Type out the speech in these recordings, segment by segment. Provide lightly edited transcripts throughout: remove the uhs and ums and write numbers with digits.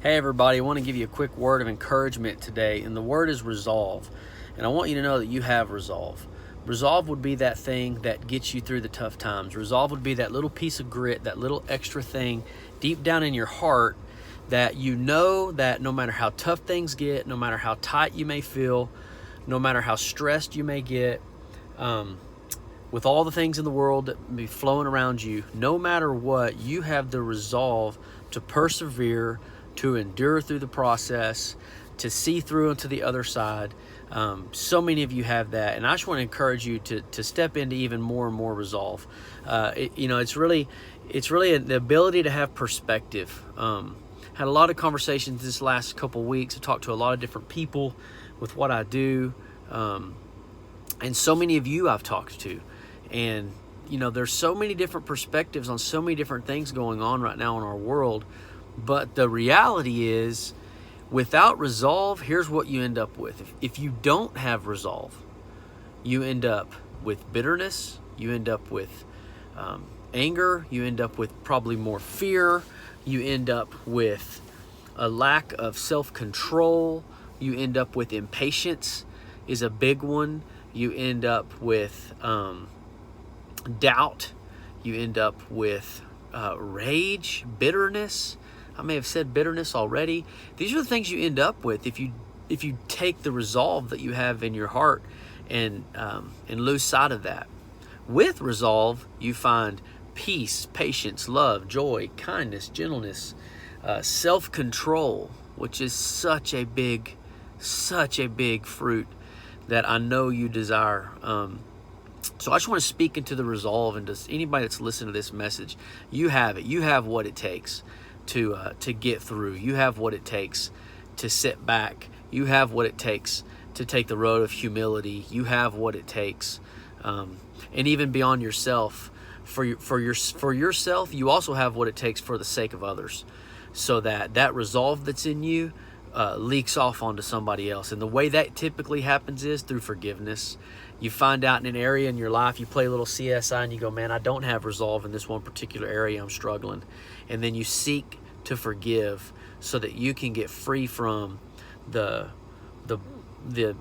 Hey everybody, I want to give you a quick word of encouragement today, and the word is resolve. And I want you to know that you have resolve. Resolve would be that thing that gets you through the tough times. Resolve would be that little piece of grit, that little extra thing deep down in your heart that you know that no matter how tough things get, no matter how tight you may feel, no matter how stressed you may get, with all the things in the world that be flowing around you, no matter what, you have the resolve to persevere, to endure through the process, to see through into the other side. So many of you have that, and I just want to encourage you to step into even more and more resolve. It's really the ability to have perspective. Had a lot of conversations this last couple weeks. I talked to a lot of different people with what I do, and so many of you I've talked to, and there's so many different perspectives on so many different things going on right now in our world. But the reality is, without resolve, here's what you end up with. If you don't have resolve, you end up with bitterness, you end up with anger, you end up with probably more fear, you end up with a lack of self-control, you end up with impatience is a big one, you end up with doubt, you end up with rage, bitterness. I may have said bitterness already. These are the things you end up with if you take the resolve that you have in your heart and lose sight of that. With resolve, you find peace, patience, love, joy, kindness, gentleness, self-control, which is such a big fruit that I know you desire. So I just want to speak into the resolve, and to anybody that's listening to this message, you have it. You have what it takes to get through. You have what it takes to sit back. You have what it takes to take the road of humility. You have what it takes, and even beyond yourself, for yourself, you also have what it takes for the sake of others, so that resolve that's in you leaks off onto somebody else. And the way that typically happens is through forgiveness. You find out in an area in your life, you play a little CSI and you go, man, I don't have resolve in this one particular area, I'm struggling. And then you seek to forgive so that you can get free from the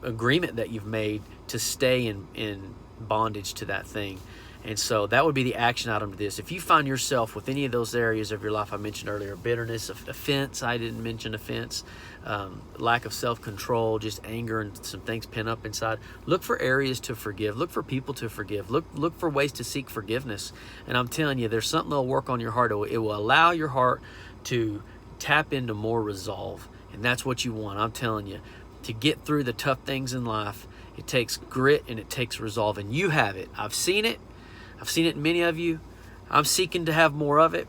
agreement that you've made to stay in bondage to that thing. And so that would be the action item to this. If you find yourself with any of those areas of your life I mentioned earlier, bitterness, offense, I didn't mention offense, lack of self-control, just anger and some things pent up inside, look for areas to forgive. Look for people to forgive. Look for ways to seek forgiveness. And I'm telling you, there's something that'll work on your heart. It will allow your heart to tap into more resolve. And that's what you want. I'm telling you, to get through the tough things in life, it takes grit and it takes resolve. And you have it. I've seen it. I've seen it in many of you. I'm seeking to have more of it.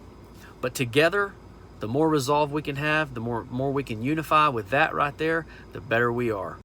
But together, the more resolve we can have, the more we can unify with that right there, the better we are.